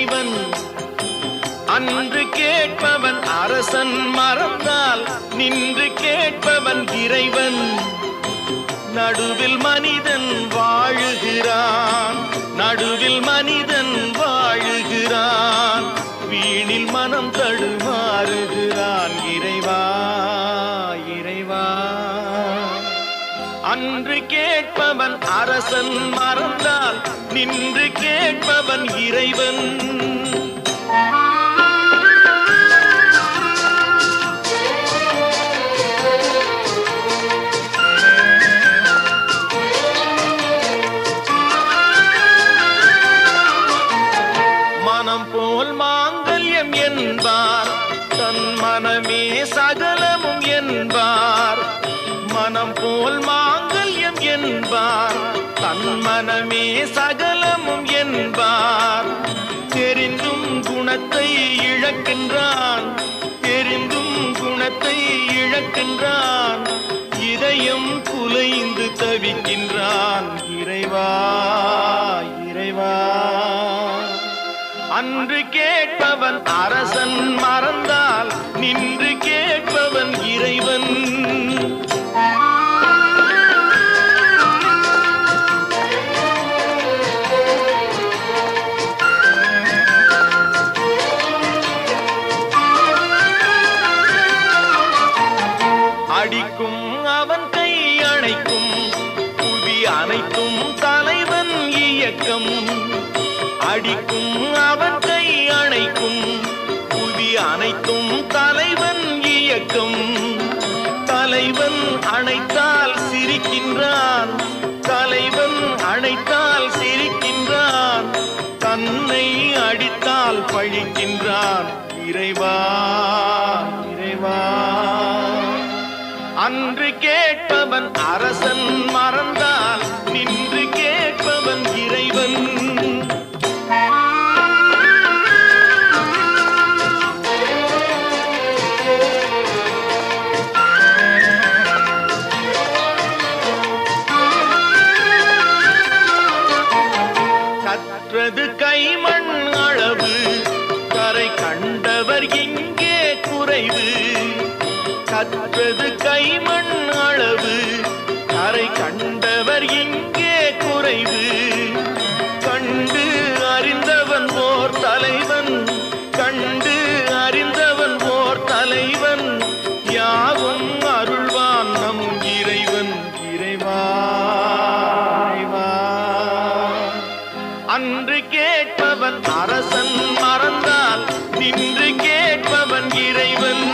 இறைவன். அன்று கேட்பவன் அரசன் மறந்தால் நின்று கேட்பவன் இறைவன். நடுவில் மனிதன் வாழுகிறான், நடுவில் மனிதன் வாழுகிறான். வீணில் மனம் தடுமாறுகிறான். இறைவா இறைவா. அன்று கேட்பவன் அரசன் மறந்தால் நின்று கேட்பவன் இறைவன். மனம் போல் மாங்கல்யம் என்பார், தன் மனமே சகலமும் என்பார். மனம் போல் மாங்கல்யம் என்பார், தன் மனமே சகலமும் என்பார். தெரிந்தும் குணத்தை இழக்கின்றான், தெரிந்தும் குணத்தை இழக்கின்றான். இதயம் குலைந்து தவிக்கின்றான். இறைவா இறைவா. அன்று கேட்பவன் அரசன் மறந்தால் நின்று கேட்பவன் இறைவன். அடிக்கும் அவன் கை அணைக்கும், புவி அனைத்தும் தலைவன் இயக்கம். அடிக்கும் அவன் கை அணைக்கும், புவி அனைத்தும் தலைவன் இயக்கம். தலைவன் அணைத்தால் சிரிக்கின்றான், தலைவன் அணைத்தால் சிரிக்கின்றான். தன்னை அடித்தால் பழிக்கின்றான். இறைவா இறைவா. அன்று கேட்பவன் அரசன் மறந்தால் நின்று கேட்பவன் இறைவன். கற்றது கைமண் அளவு, கரை கண்டவர் எங்கே குறைவு. கற்றது கைமண் அளவு, கரை கண்டவர் எங்கே குறைவு. கண்டு அறிந்தவன் ஓர் தலைவன், கண்டு அறிந்தவன் ஓர் தலைவன். யாவும் அருள்வான் நம் இறைவன். இறைவா இறைவா. அன்று கேட்பவன் அரசன் மறந்தால் நின்று கேட்பவன் இறைவன்.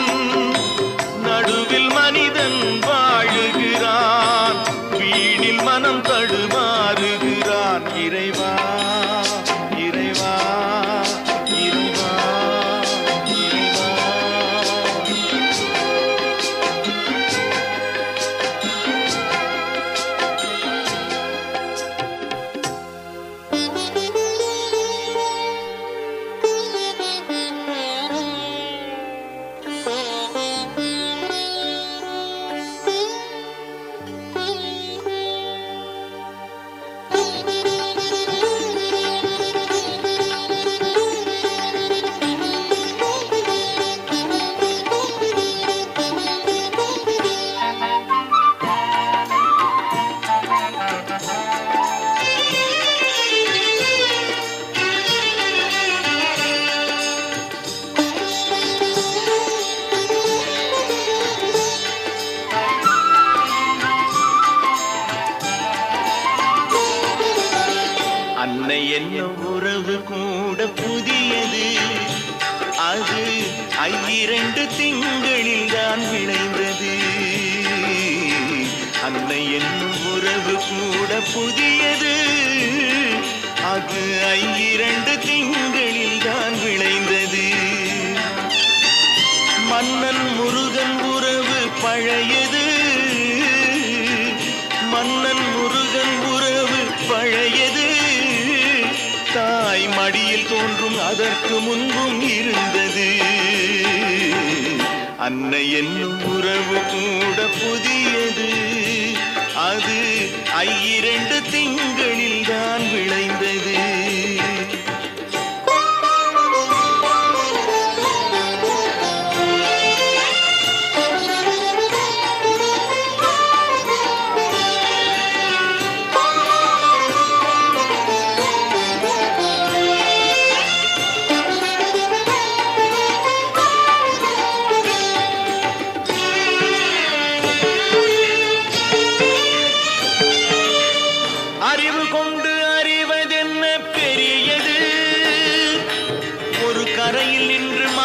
நடுவில் மனிதன் வாழுகிறான், வீணில் மனம் தடுமாறுகிறான். இறைவா இறைவா இறைவா இறைவா. அன்னை என்னும் உறவு கூட புதியது, அது 2 திங்களில் தான் விளைந்தது. அன்னை என்னும் உறவு கூட புதியது, அது 2 திங்களில் தான் விளைந்தது. மன்னன் முருகன் உறவு பழையது, மன்னன் முருகன் உறவு பழையது. தாய் மடியில் தோன்றும் அதற்கு முன்பும் இருந்தது. அன்னை என்னும் உறவு கூட புதியது, அது 2 திங்களில் தான் விளைந்தது.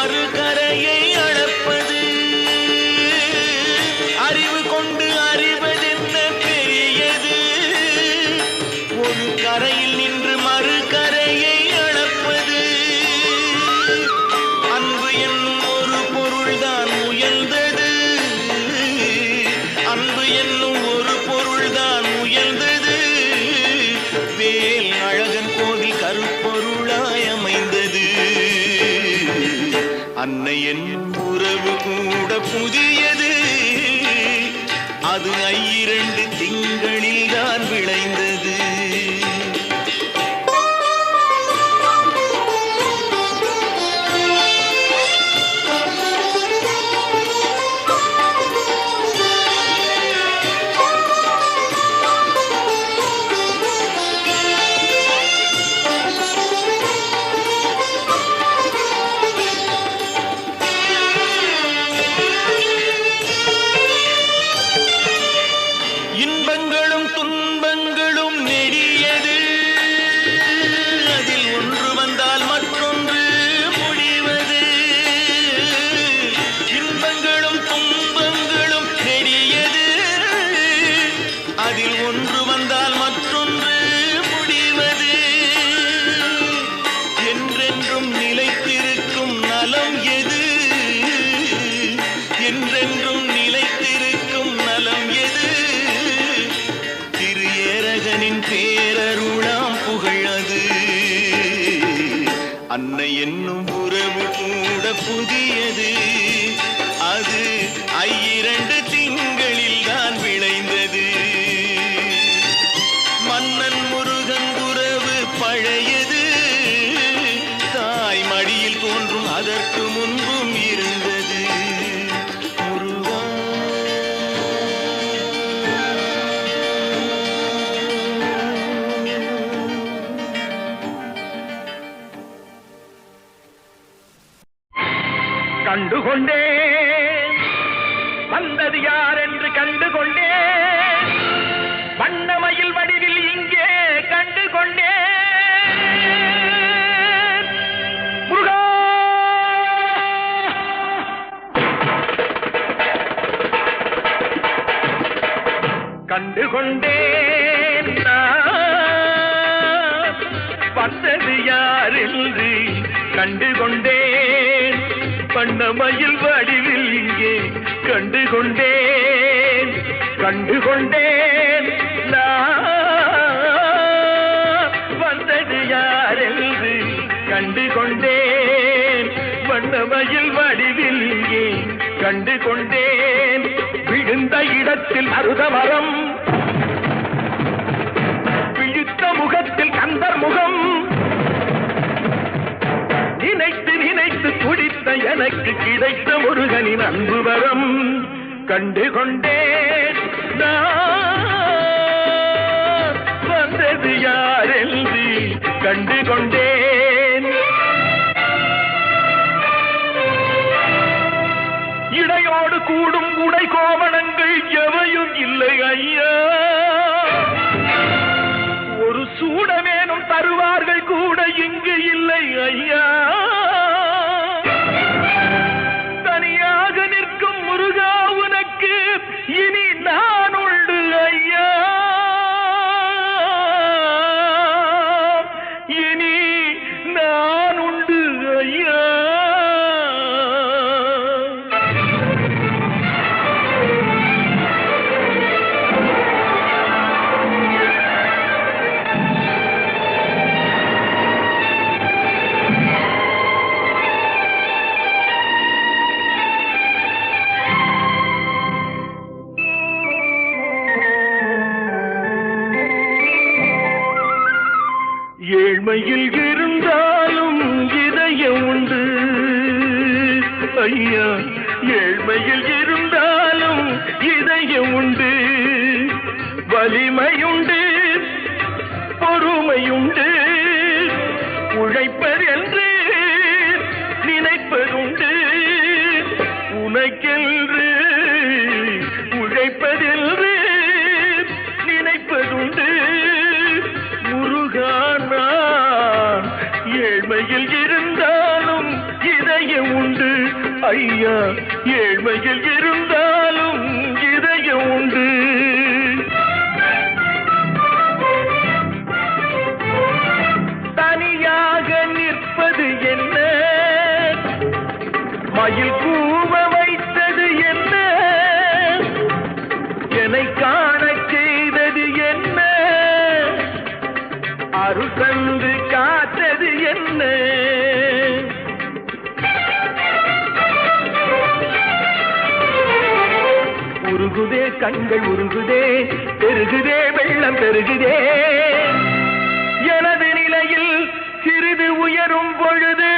மறுகரையை அளப்பது அறிவு கொண்டு அறிவதென்ன பெரியது ஒரு கரையில் நின்று மறுகரையை அளப்பது அன்பு என்னும் ஒரு பொருள்தான் முயல்ந்தது அன்பு என்னும் ஒரு பொருள்தான் முயல்ந்தது வேல் அழகன் கோவில் கருப்பொருளாய் அமைந்தது அன்னை என்னும் உறவு கூட புதியது அது 2 திங்களில் தான் விளைந்தது இன்பங்களும் துன்பங்களும் நெடியது அதில் ஒன்று வந்தால் மற்றொன்று முடிவது இன்பங்களும் துன்பங்களும் நெடியது அதில் ஒன்று வந்தால் மற்றொன்று முடிவது என்றென்றும் நிலைத்திருக்கும் நலம் எது என்றென்றும் நிலைத்திருக்கும் நலம் எது ஏரகனின் பேரருளாம் புகழது அன்னை என்னும் உறவு கூட புதியது அது 2 திங்களில் தான் விளைந்தது மன்னன் முருகன் உறவு பழையது தாய் மடியில் தோன்றும் அதற்கு முன்பும் இருந்தது முருகா கண்டுகொண்டே வந்தது யார் என்று கண்டுகொண்டே வண்ணமயில் வடிவில் இங்கே கண்டுகொண்டே முருகா கண்டுகொண்டேன் வந்தது யார் என்று கண்டுகொண்டேன் வண்ணமயில் வடிவில் இங்கே கண்டுகொண்டேன் கண்டுகொண்டேன் வந்தது யார் என்று கண்டுகொண்டேன் வண்ணமயில் வடிவில் இங்கே கண்டுகொண்டேன் விழுந்த இடத்தில் அருதமரம் விழித்த முகத்தில் கந்தர் முகம் நினைத்து நினைத்து துடித்த எனக்கு கிடைத்த முருகனின் அன்பு வரம் கண்டுகொண்டேன் வந்தது யார் என்று கண்டுகொண்டேன் இடையோடு கூடும் உடை கோவணங்கள் எவையும் இல்லை ஐயா ஒரு சூடமேனும் தருவார்கள் கூட இங்கு இல்லை ஐயா தனியாக நிற்கும் முருகா உனக்கு இனி நான் உண்டு ஐயா இனி நான் உண்டு ஐயா ஏழ்மையில் இருந்தாலும் இதயம் உண்டு ஐயா ஏழ்மையில் இருந்தாலும் இதயம் உண்டு வலிமையுண்டு பொறுமையுண்டு உழைப்பதென்று நினைப்பதுண்டு உனக்கென்று உழைப்பதென்று நினைப்பதுண்டு முருகா நான் ஏழ்மையில் இருந்தாலும் இதை இதயம் உண்டு ஐயா, ஏழ்மையில் இருந்தாலும் இதயம் உண்டு. தனியாக நிற்பது என்ன, மயில் கூவ வைத்தது என்ன, என்னை காண செய்தது என்ன, அருள் தந்து காத்தது என்ன. உருகுதே கண்கள் உருகுதே, பெருகுதே வெள்ளம் பெருகுதே, எனது நிலையில் சிறிது உயரும் பொழுது,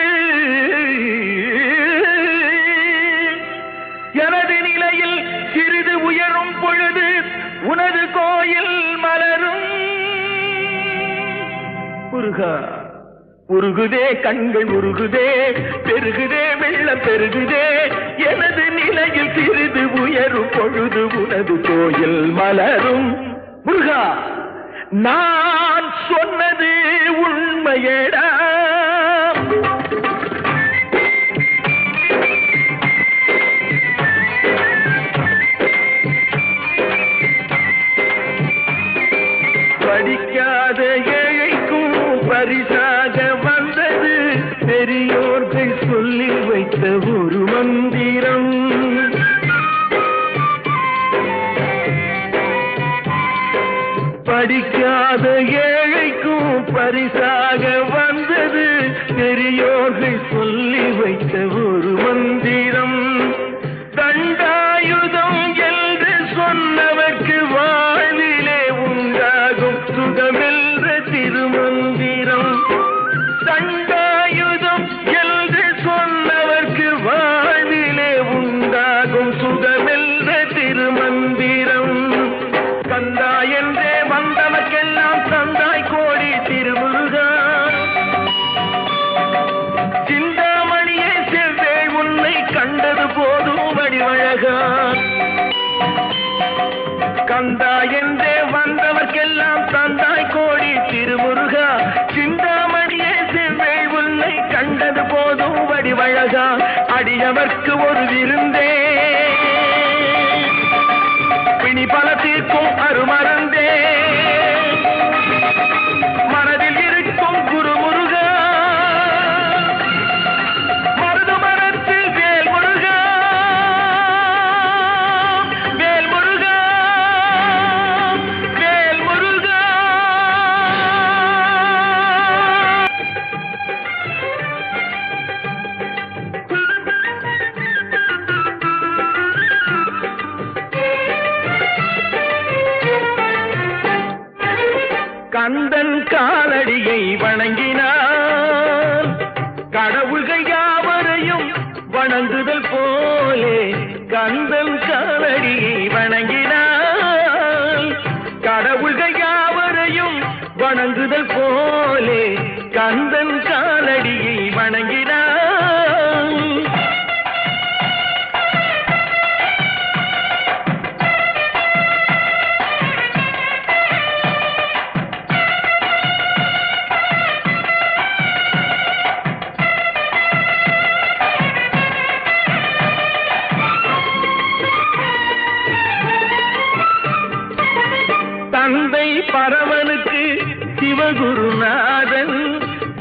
எனது நிலையில் சிறிது உயரும் பொழுது உனது கோயில் மலரும். முருகா உருகுதே கண்கள் உருகுதே, பெருகுதே வெள்ளம் பெருகுதே, எனது நிலையில் சிறிது உயரும் பொழுது உனது கோயில் மலரும். முருகா நான் சொன்னது உண்மையடா. படிக்காத ஏழைக்கும் பரிசாக வந்தது பெரியோர்கள் சொல்லி வைத்த ஒரு மந்திரம். படிக்காத ஏழைக்கும் பரிசாக வந்தது பெரியோர்கள் சொல்லி வைத்த ஒரு மந்திரம். தண்டாயுதம் என்று சொன்னவர்க்கு வாழ்விலே உண்டாகும் சுகமென்ற திருமந்திரம். தண்டாயுதம் என்று சொன்னவர்க்கு வாழ்விலே உண்டாகும் சுகமென்ற திருமந்திரம். கந்தா என்றே வந்தவர்க்கெல்லாம் தந்தாய் கோடி திருமுருகா. சிந்தாமணியே செவ்வே உன்னை கண்டது போதும் வடிவழகா. கந்தா என்றே வந்தவர்க்கெல்லாம் தந்தாய் கோடி திருமுருகா. சிந்தாமணியே செவ்வே உன்னை கண்டது போதும் வடிவழகா. அடியவர்க்கு ஒரு விருந்தே, பிணி பல தீர்க்கும் அருமருந்தே, மனதில் இருக்கும் குரு முருகா. மருது மரத்தில் வேல் முருகா, வேல் முருகா, வேல் முருகா. கந்தன் காலடியை வணங்கினான் கடவுள்கள் யாவரையும் வணங்குதல் போலே. கந்தன் காலடியை வணங்கினான் கடவுள்கள் யாவரையும் வணங்குதல் போலே. கந்தன் காலடியை வணங்கினான். தந்தை பரமனுக்கு சிவகுருநாதன்,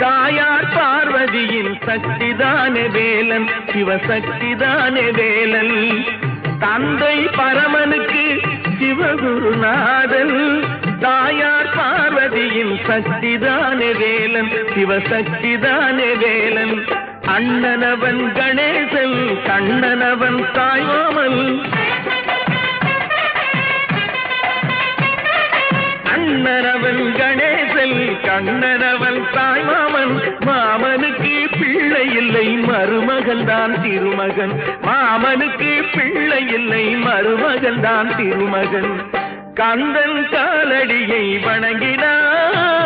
தாயார் பார்வதியின் சக்திதானே வேலன், சிவசக்திதானே வேலன். தந்தை பரமனுக்கு சிவகுருநாதன், தாயார் பார்வதியின் சக்திதானே வேலன், சிவசக்திதானே வேலன். அண்ணனவன் கணேசன், கண்ணனவன் தாய்மாமன். அண்ணனவன் கணேசன், கண்ணனவன் தாய்மாமன். மாமனுக்கு பிள்ளை இல்லை, மருமகன் தான் திருமகன். மாமனுக்கு பிள்ளை இல்லை, மருமகன் தான் திருமகன். கந்தன் காலடியை வணங்கினான்.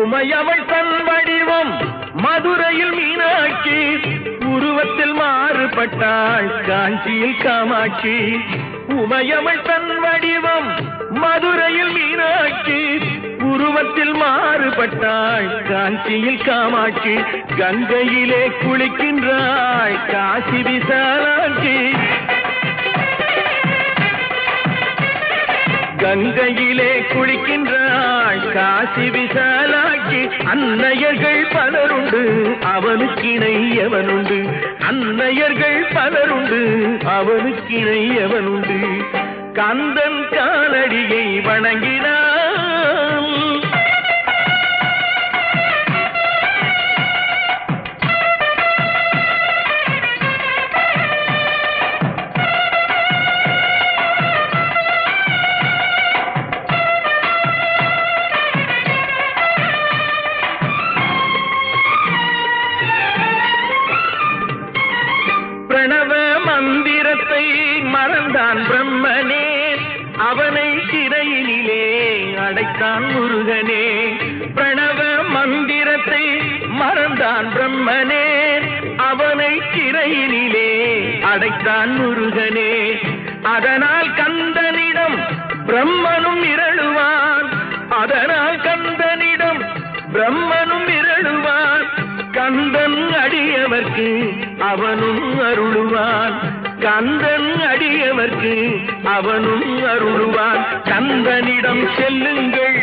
உமையவள் தன் வடிவம் மதுரையில் மீனாட்சி உருவத்தில் மாறுபட்டாள் காஞ்சியில் காமாட்சி உமையவள் தன் வடிவம் மதுரையில் மீனாட்சி உருவத்தில் மாறுபட்டாள் காஞ்சியில் காமாட்சி கங்கையிலே குளிக்கின்றாள் காசி விசாலாட்சி கங்கையிலே குளிக்கின்றாள் காசி விசாலாட்சி அன்னையர்கள் பலருண்டு அவனுக்கிணை எவனுண்டு அன்னையர்கள் பலருண்டு அவனுக்கிணை எவனுண்டு கந்தன் காலடியை வணங்கினான் பிரணவ மந்திரத்தை மறந்தான் பிரம்மனே அவனை சிறையினிலே அடைத்தான் முருகனே பிரணவ மந்திரத்தை மறந்தான் பிரம்மனே அவனை சிறையினிலே அடைத்தான் முருகனே அதனால் கந்தனிடம் பிரம்மனும் இரழுவான் அதனால் கந்தனிடம் பிரம்மனும் இரழுவான் கந்தன் அடியவர்க்கு அவனும் அருளுவான் கந்தன் அடியவர்க்கு அவனும் அருளுவான் கந்தனிடம் செல்லுங்கள்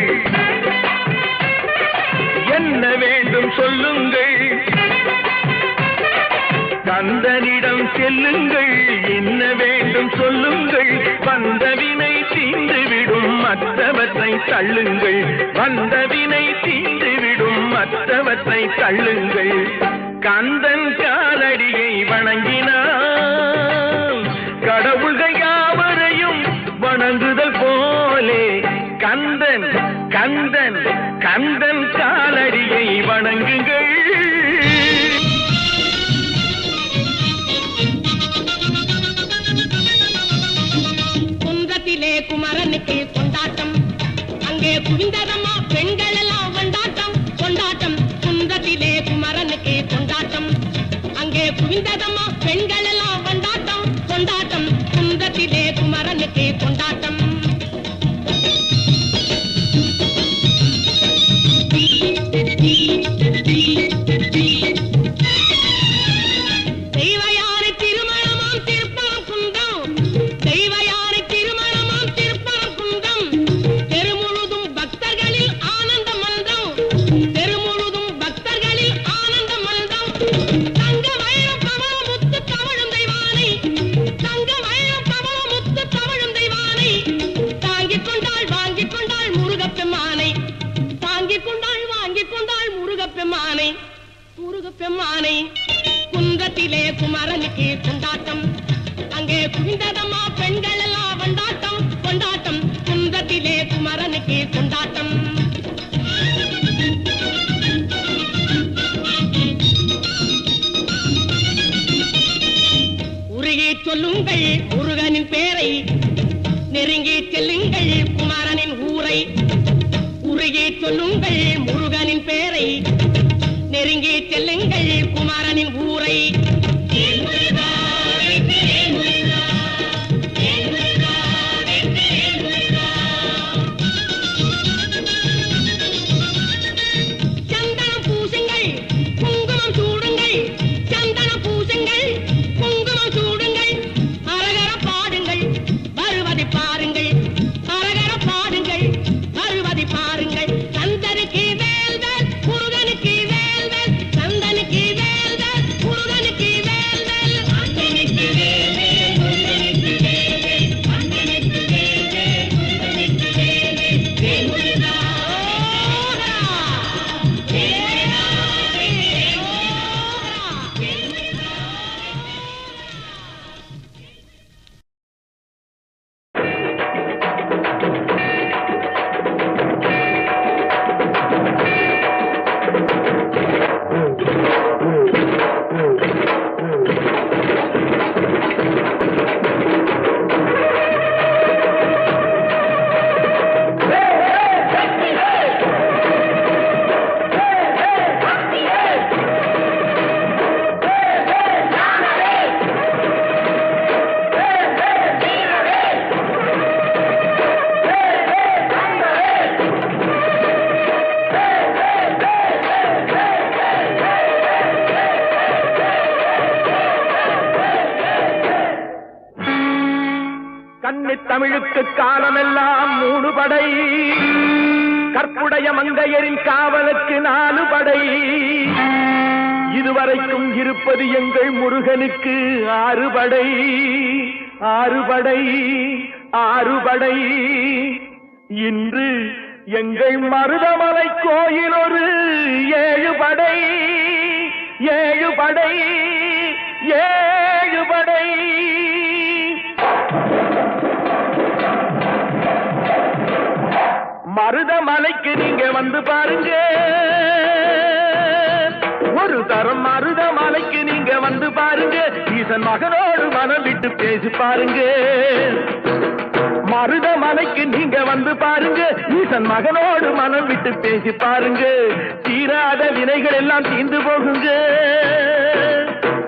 என்ன வேண்டும் சொல்லுங்கள் கந்தனிடம் செல்லுங்கள் என்ன வேண்டும் சொல்லுங்கள் வந்தவினை தீர்ந்துவிடும் மற்றவற்றை தள்ளுங்கள் வந்தவினை தீர்ந்துவிடும் மற்றவற்றை தள்ளுங்கள் கந்தன் காலடியை வணங்கினான் கடவுள்கள் யாவரையும் வணங்குதல் போலே கந்தன் கந்தன் கந்தன் காலடியை வணங்குங்கள் குமரனுக்கு கொண்டாட்டம் அங்கே குவிந்ததம்மா பெண்கள் எல்லாம் கொண்டாட்டம் கொண்டாட்டம் குன்றத்திலே குமரனுக்கு கொண்டாட்டம் அங்கே குவிந்ததம்மா பெண்கள் எல்லாம் கொண்டாட்டம் கொண்டாட்டம் குன்றத்திலே குமரனுக்கு கொண்டாட்டம் பெம்மானை குன்றத்திலே குமரனுக்கு கொண்டாட்டம் அங்கே குவிந்ததம்மா பெண்கள் எல்லாம் கொண்டாட்டம் கொண்டாட்டம் குன்றத்திலே குமரனுக்கு கொண்டாட்டம் உருகி சொல்லுங்கள் முருகனின் பேரை நெருங்கி செல்லுங்கள் குமரனின் ஊரை உருகி சொல்லுங்கள் முருகனின் பேரை நெருங்கி செல்லுங்கள் குமாரனின் ஊரை சந்தனம் பூசுங்கள் குங்குமம் சூடுங்கள் சந்தனம் பூசுங்கள் குங்குமம் சூடுங்கள் அரகர பாடுங்கள் வருவதை பாருங்கள் அரகர பாடுங்கள் வருவதை பாருங்கள் சந்தனுக்கு வேல்வேல் முருகனுக்கு வேல்வேல் சந்தனுக்கு வேல்வேல் முருகனுக்கு தமிழுக்கு காலமெல்லாம் 3 படை, கற்புடைய மங்கையரின் காவலுக்கு 4 படை, இதுவரைக்கும் இருப்பது எங்கள் முருகனுக்கு 6 படை, 6 படை, 6 படை. இன்று எங்கள் மருதமலை கோயில் ஒரு 7 படை, 7 படை, 7 படை. மருதமலைக்கு நீங்க வந்து பாருங்க, ஒரு தரம் மருதமலைக்கு நீங்க வந்து பாருங்க, ஈசன் மகனோடு மனம் விட்டு பேசி பாருங்க. மருதமலைக்கு நீங்க வந்து பாருங்க, ஈசன் மகனோடு மனம் விட்டு பேசி பாருங்க, தீராத வினைகள் எல்லாம் தீர்ந்து போகுங்க.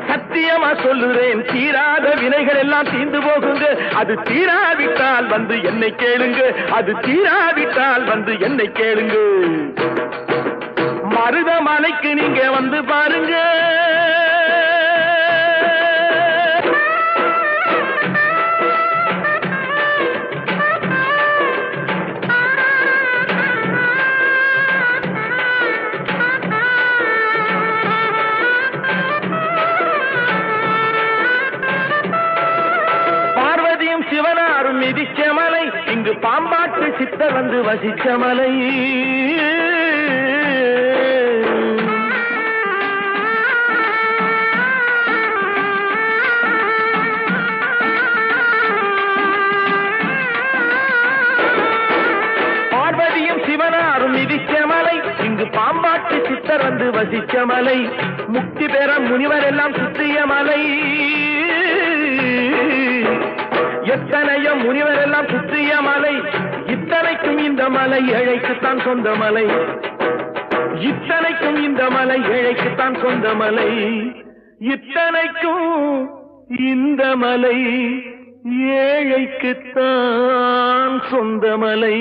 சத்தியமா சொல்லுறேன், தீராத வினைகள் எல்லாம் தீர்ந்து போகுங்க. அது தீராவிட்டால் வந்து என்னை கேளுங்க, அது தீராவிட்டால் வந்து என்னை கேளுங்க. மருதமலைக்கு நீங்க வந்து பாருங்க. பார்வதியும் சிவனாரும் மிதிச்ச மலை, இங்கு பாம்பாட்டு சித்தர் வந்து வசிச்ச மலை. பார்வதியும் சிவனாரும் மிதிச்ச மலை, இங்கு பாம்பாட்டு சித்தர் வந்து வசிச்ச மலை. முக்தி பெற முனிவர் எல்லாம் சுற்றிய மலை. எத்தனையோ முனிவர் எல்லாம் சுற்றிய மலை. இத்தனைக்கும் இந்த மலை ஏழைக்குத்தான் சொந்த மலை. இத்தனைக்கும் இந்த மலை ஏழைக்குத்தான் சொந்த மலை. இத்தனைக்கும் இந்த மலை ஏழைக்குத்தான் சொந்த மலை.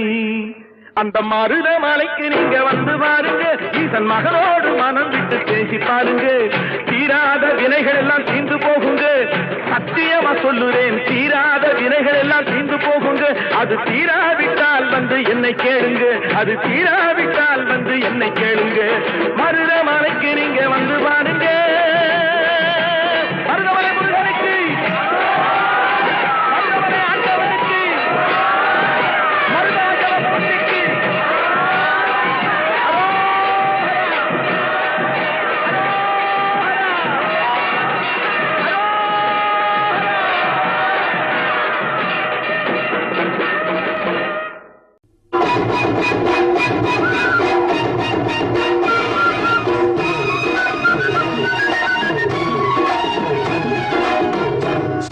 அந்த மருதமலைக்கு நீங்க வந்து பாருங்க, ஈசன் மகனோடு மனம் விட்டு பேசி பாருங்க, தீராத வினைகள் எல்லாம் தீர்ந்து போகுங்க. சத்தியமா சொல்லுறேன், தீராத வினைகள் எல்லாம் தீர்ந்து போகுங்க. அது தீராவிட்டால் வந்து என்னை கேளுங்க, அது தீராவிட்டால் வந்து என்னை கேளுங்க. மருதமலைக்கு நீங்க வந்து பாருங்க. மருதமலை முருகனுக்கு, மருதமலை ஆண்டவனுக்கு, மருதாண்டவனுக்கு.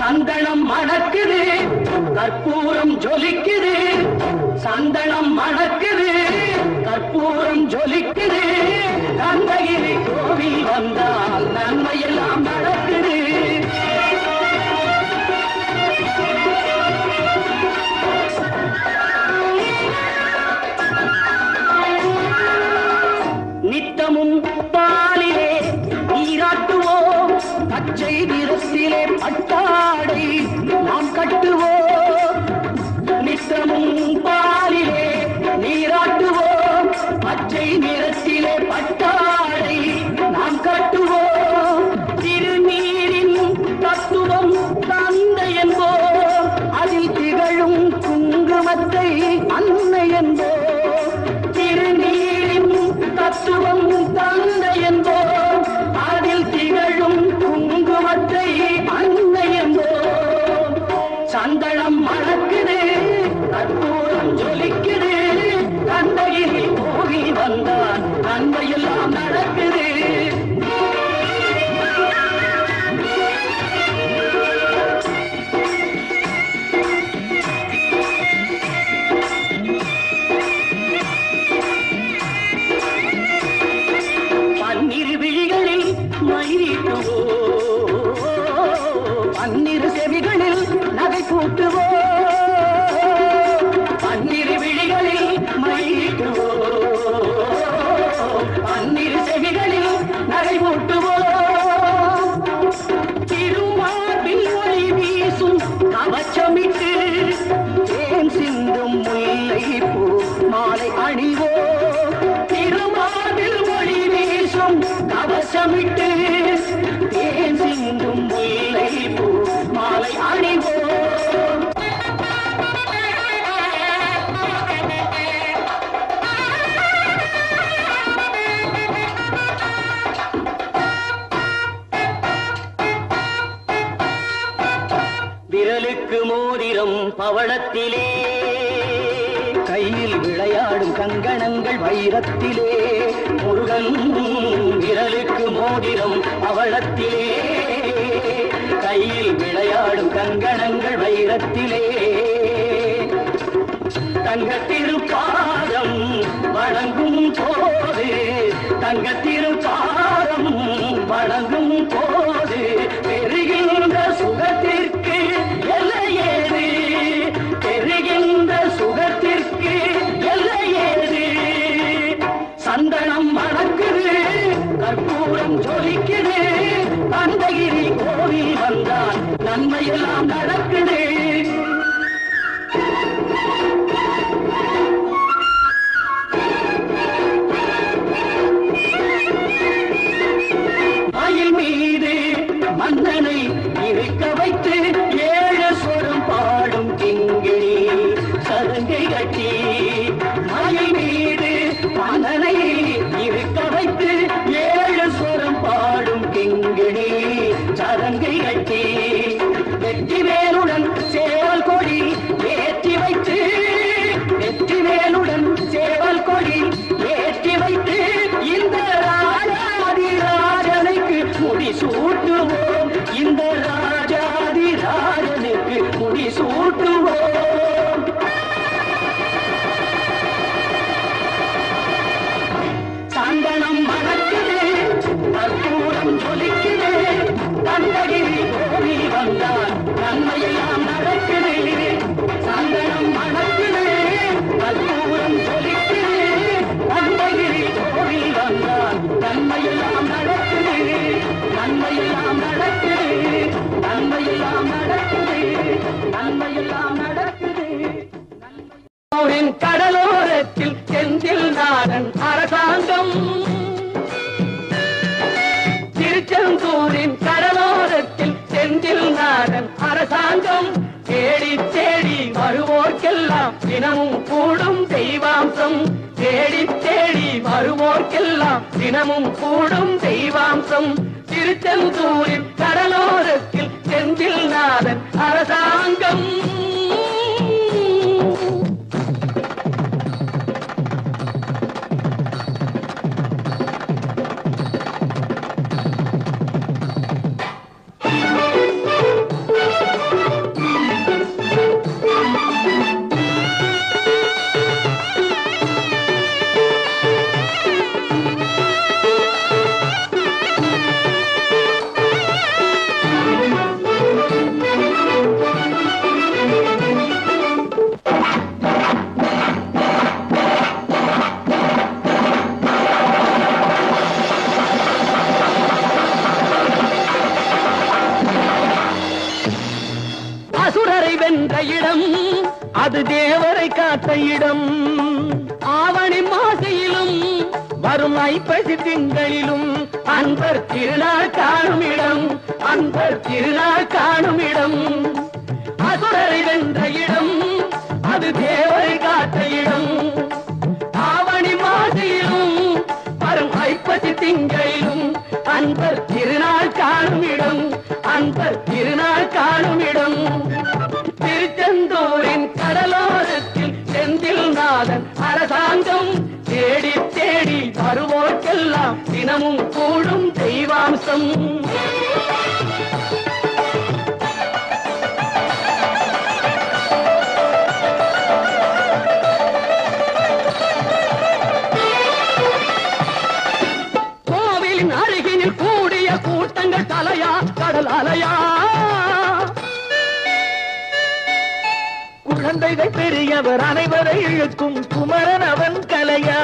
சந்தனம் மணக்குது, கற்பூரம் ஜொலிக்குது. சந்தனம் மணக்குது, கற்பூரம் ஜொலிக்குது. கந்தகிரி கோவில் வந்தால் நன்மையெல்லாம் நடக்குது. நித்தமும் பாலிலே நீராட்டுவோம், பச்சை நிறத்திலே பட்டாடை நாம் கட்டுவோம். நித்தமும் பாலிலே நீராட்டுவோம், பச்சை நிறத்திலே பட்டாடை நாம் கட்டுவோம். திருநீரின் தத்துவம் தந்தை என்போம், அதில் திகழும் குங்குமத்தை அன்னை என்போம். திருநீரின் தத்துவம் தந்தை என்போம், அதில் திகழும் குங்குமத்தை அன்னை என்போம். சந்தனம் மணக்குது, கற்பூரம் ஜொலிக்குது. கந்தகிரி கோவில் வந்தால் அன்பையெல்லாம் கலசமிட்டு தேன் சிந்தும் முல்லை பூ மாலை அணிவோம். விரலுக்கு மோதிரம் பவளத்திலே, கையில் விளையாடும் கங்கணங்கள் வைரத்திலே. முருகன் விரலுக்கு மோதிரம் பவளத்திலே, கையில் விளையாடும் கங்கணங்கள் வைரத்திலே. தங்கத்திருப்பாதம் வணங்கும் போது, தங்கத்திருப்பாதம் வணங்கும் போது பெறுகின்ற சுகத்திற்கு எல்லையேது, பெறுகின்ற சுகத்திற்கு எல்லையேது. சந்தனம் மணக்குது, கற்பூரம் ஜொலிக்குது, அந்தகிரி கோவில் வந்தால் நன்மையெல்லாம் நடக்குது. மயில் மீது மன்னனை இருக்க வைத்து ஏழு சொரம் பாடும் கிங்கிணி சதங்கை கட்டி. மயில் மீது மன்னனை இருக்க வைத்து ஏழு சொரம் பாடும் கிங்கிணி சதங்கை கட்டி. வெற்றிவேலுடன் சேவல் கொடி ஏற்றி வைத்து, வெற்றிவேலுடன் சேவல் கொடி ஏற்றி வைத்து இந்த ராஜாதிராஜனுக்கு முடி சூட்டுவோம், இந்த ராஜாதிராஜனுக்கு முடி சூட்டுவோம். சந்தனம் மணக்குது, கற்பூரம் ஜொலிக்குது, கந்தகிரி கோவில் வந்தால் நன்மையெல்லாம் நடக்குது. சந்தனம் மணக்குது, கற்பூரம் ஜொலிக்குது, கந்தகிரி கோவில் வந்தால் நன்மையெல்லாம் நடக்குது, நன்மையெல்லாம் நடக்குது, நன்மையெல்லாம் நடக்குது, நன்மையெல்லாம் நடக்குது. கடலோரத்தில் செந்தில் நாடன் அரசாங்கம், திருச்செந்தூரின் கடலோரத்தில் செந்தில் நாடன் அரசாங்கம். தேடி தேடி வருவோர்க்கெல்லாம் தினமும் கூடும் தெய்வாம்சம், தேடி தேடி வருவோர்க்கெல்லாம் தினமும் கூடும் தெய்வாம்சம். திருச்செந்தூரின் கடலோரத்தில் செந்தில் நாடன் அரசாங்கம். அசுரரை வென்ற இடம் அது தேவரை காத்த இடம். ஆவணி மாசையிலும் வரும் ஐப்பசி திங்களிலும் அன்பர் திருநாள் காணும் இடம், அன்பர் திருநாள் காணும் இடம். அசுரரை வென்ற இடம் அது தேவரை காத்த இடம். ஆவணி மாசையிலும் வரும் ஐப்பசி திங்களிலும் அன்பர் திருநாள் காணும் இடம், அன்பர் திருநாள் காணும் இடம். திருச்செந்தூரின் கடலோரத்தில் செந்தில் நாடன் அரசாங்கம். தேடி தேடி வருவோர்க்கெல்லாம் தினமும் கூடும் தெய்வாம்சம். கோவிலின் அருகினில் கூடிய கூட்டங்கள் தலையா கடல் அலையா. குழந்தைகள் பெரியவர் அனைவரை இழுக்கும் குமரன் அவன் கலையா.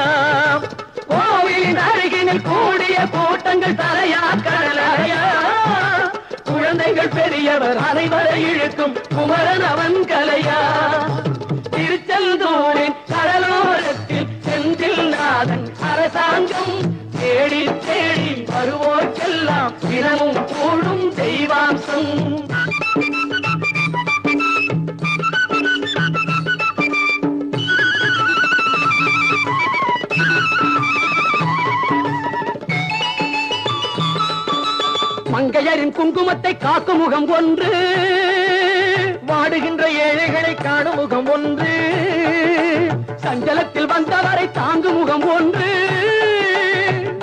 கோவிலின் அருகினில் கூடிய கூட்டங்கள் தலையா கடலையா. குழந்தைகள் பெரியவர் அனைவரை இழுக்கும் குமரன் அவன் கலையா. திருச்செந்தூரின் கடலோரத்தில் செந்தில் நாடன் அரசாங்கம். தேடி தேடி வருவோர் மங்கையரின் குங்குமத்தை காக்கும் முகம் ஒன்று, வாடுகின்ற ஏழைகளை காணும் முகம் ஒன்று, சஞ்சலத்தில் வந்தவரை தாங்கும் முகம் ஒன்று,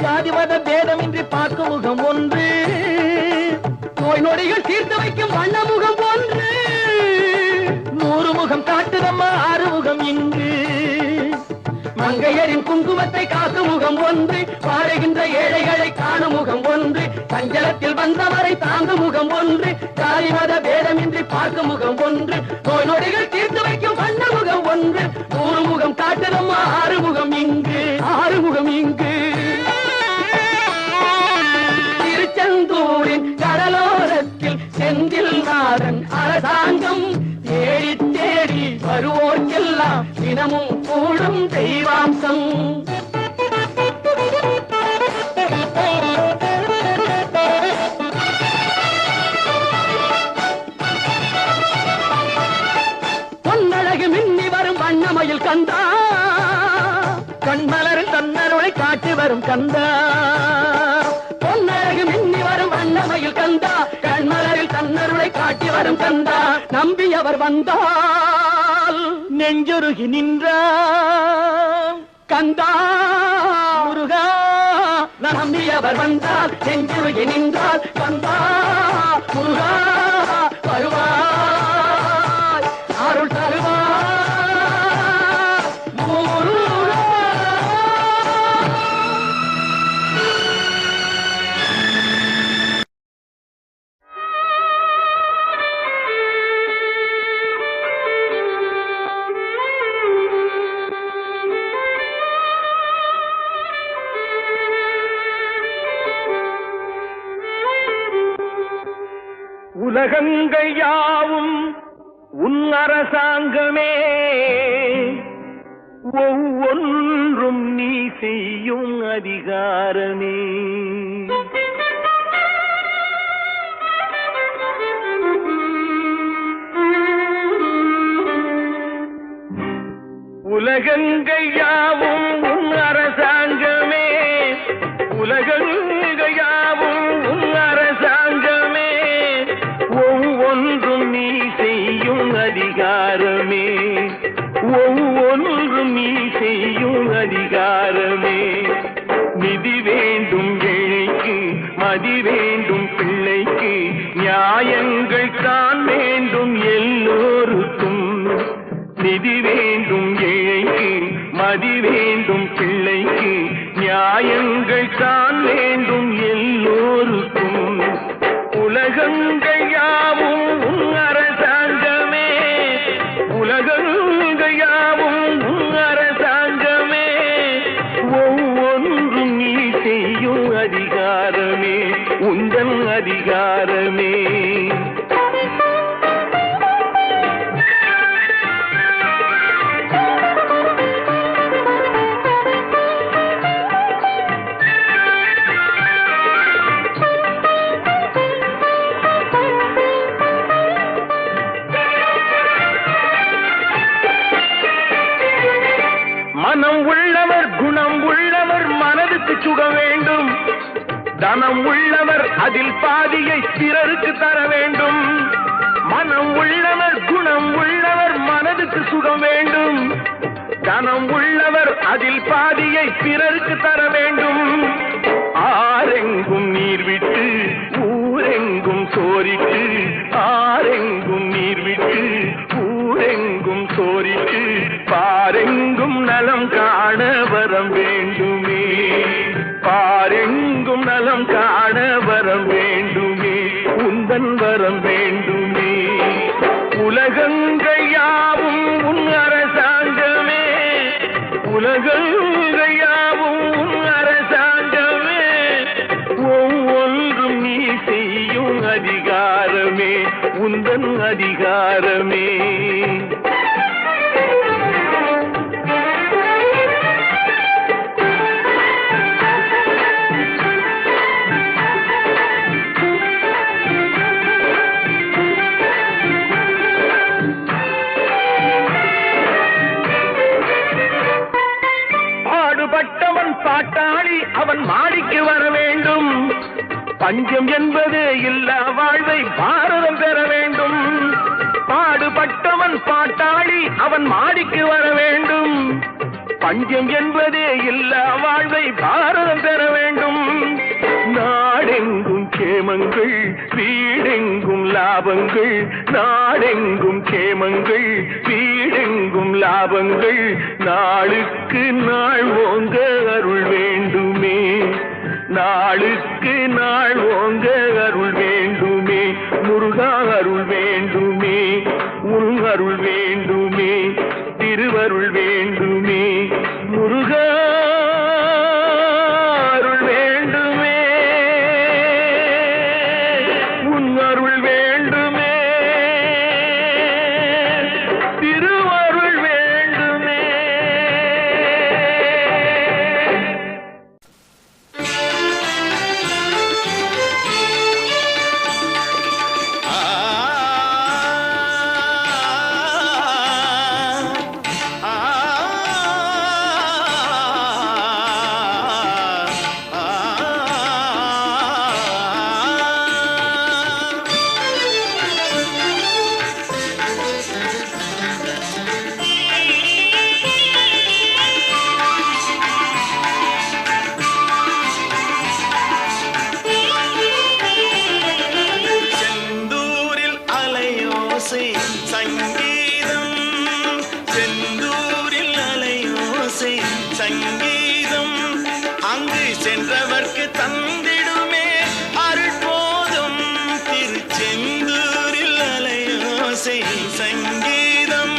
ஜாதி மத பேதமின்றி பார்க்கும் முகம் ஒன்று, நோய் நொடிகள் தீர்த்து வைக்கும் வண்ண முகம் ஒன்று, 100 முகம் காட்டுதம்மா 6 முகம் இங்கு. மங்கையரின் குங்குமத்தை காக்கும் முகம் ஒன்று, வாழுகின்ற ஏழைகளை காணும் முகம் ஒன்று, சஞ்சலத்தில் வந்தவரை தாங்கும் முகம் ஒன்று, ஜாதி மத பேதமின்றி பார்க்கும் முகம் ஒன்று, நோய் நொடிகள் தீர்த்து வைக்கும் வண்ண முகம் ஒன்று, 100 முகம் காட்டுதம்மா 6 முகம் இங்கு, 6 முகம் இங்கு. திருச்செந்தூரின் கடலோரத்தில் செந்தில் நாதன் அரசாங்கம் தேடி தேடி வருவோர்க்கெல்லாம் தினமும் கூடும் தெய்வாம்சம். பொன்னழகு மின்னி வரும் வண்ணமயில் கந்தா, கண்மலரில் தன்னருளை காட்டி வரும் கந்தா, பொன்னழகு மின்னி வரும் வண்ணமயில் கந்தா, கண்மலரில் தன்னருளை காட்டி வரும் கந்தா, நம்பியவர் வந்தால் நெஞ்சுருகி நின்றான் கந்தா முருகா. நம்பியவர் வந்தால் நெஞ்சுருகி நின்றால் கந்தா முருகா வருவாய், அருள் தருவாய் முருகா. உலகங்கள் யாவும் உன் அரசாங்கமே, ஒவ்வொன்றும் நீ செய்யும் அதிகாரமே. உலகங்கள் யாவும் உன் அரசாங்கமே, உலகங்கள் யாவும் உன் அரசாங்கமே, ஒவ்வொன்றும் நீ செய்யும் அதிகாரமே, ஒவ்வொன்றும் நீ செய்யும் அதிகாரமே. நிதி வேண்டும் ஏழைக்கு, மதி வேண்டும் பிள்ளைக்கு, நியாயங்கள் தான் வேண்டும் எல்லோருக்கும். நிதி வேண்டும் ஏழைக்கு, மதி வேண்டும் பிள்ளைக்கு, நியாயங்கள் தான் வேண்டும் எல்லோருக்கும். உலகங்கள் யாவும் உன் அரசாங்கமே, உலகங்கள் யாவும் உன் அரசாங்கமே, ஒவ்வொன்றும் நீ செய்யும் அதிகாரமே, உந்தன் அதிகாரமே. மனம் உள்ளவர் குணம் உள்ளவர் மனதுக்கு சுக வேண்டும், தனம் உள்ளவர் அதில் பாதியை பிறருக்கு தர வேண்டும். மனம் உள்ளவர் குணம் உள்ளவர் மனதுக்கு சுகம் வேண்டும், தனம் உள்ளவர் அதில் பாதியை பிறருக்கு தர வேண்டும். ஆரெங்கும் நீர் விட்டு ஊரெங்கும் சோரிட்டு, ஆரெங்கும் நீர் விட்டு ஊரெங்கும் சோரிட்டு, பாரெங்கும் நலம் காண வரம் வேண்டுமே, பாரெங்கும் நலம் காண வரம் வேண்டுமே, உந்தன் வரம் வேண்டுமே. உலகங்கள் யாவும் உன் அரசாங்கமே, உலகங்கள் யாவும் உன் அரசாங்கமே, ஒவ்வொன்றும் நீ செய்யும் அதிகாரமே, உந்தன் அதிகாரமே. பாடுபட்டவன் பாட்டாளி அவன் மாடிக்கு வர வேண்டும், பஞ்சம் என்பதே இல்ல வாழ்வை பாரதம் பெற வேண்டும். பாடுபட்டவன் பாட்டாளி அவன் மாடிக்கு வர வேண்டும். பஞ்சம் என்பதே இல்ல வாழ்வை பாரதம் பெற வேண்டும். நாடெங்கும் கேமங்கள் வீடெங்கும் லாபங்கள். நாடெங்கும் கேமங்கள் வீடெங்கும் லாபங்கள். நாளுக்கு நாள் ஓங்க அருள் வேண்டுமே. நாளுக்கு நாள் ஓங்க அருள் வேண்டுமே. முருகா அருள் வேண்டுமே. உன் அருள் வேண்டுமே. திருவருள் வேண்டுமே. முருகா அருள் வேண்டுமே. உன் அருள் வேண்டுமே. திருவருள் வேண்டுமே. சங்கீதம் செந்தூரில் அலையோசை சங்கீதம் அங்கு சென்றவர்க்கு தந்திடுமே அருள் போதும். திருச்செந்தூரில் அலையோசை சங்கீதம்.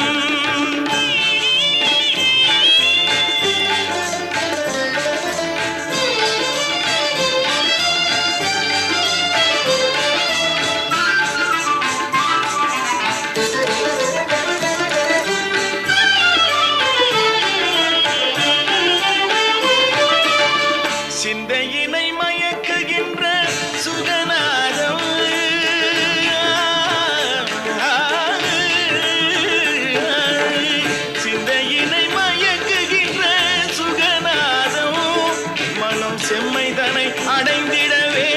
சிந்தையினை மயக்குகின்ற சுகநாதம். சிந்தையினை மயக்குகின்ற சுகநாதம். மனம் செம்மைதனை அடைந்திடவே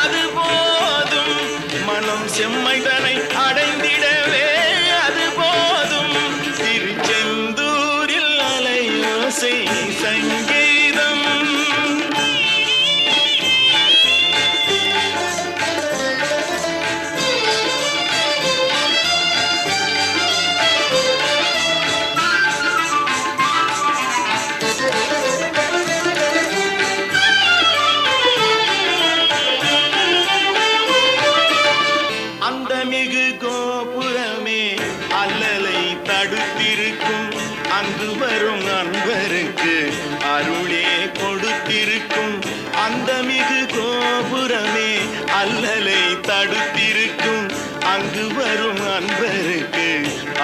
அது போதும். மனம் செம்மைதனை அடைந்திடவே அது போதும். திருச்செந்தூரில் அலையோசை சங்கீதம். அந்த மிகு கோபுரமே அல்லலை தடுத்திருக்கும். அங்கு வரும் அன்பருக்கு அருளே கொடுத்திருக்கும். அந்த மிகு கோபுரமே அல்லலை தடுத்திருக்கும். அங்கு வரும் அன்பருக்கு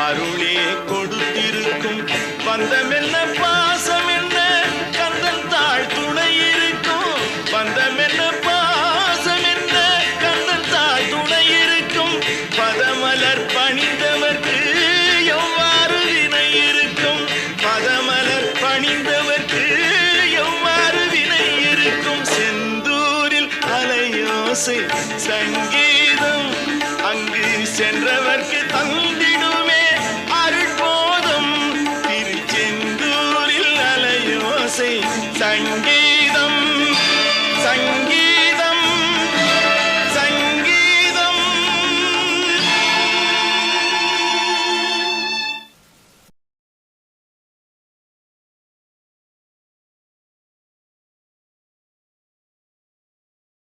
அருளே கொடுத்திருக்கும். பந்தமென்ன பாசம் என்ன கந்தன் தாழ் துணை இருக்கும். பந்தமென்ன பாசம் என்ன கந்தன் தாழ் துணை இருக்கும். பதமலர் பணிந்தவர்க்கு எவ்வாறு வினை இருக்கும். பதமலர் பணிந்தவர்க்கு எவ்வாறு வினை இருக்கும். செந்தூரில் அலையோசை சங்கீதம் அங்கு சென்றவர்க்கு தந்தி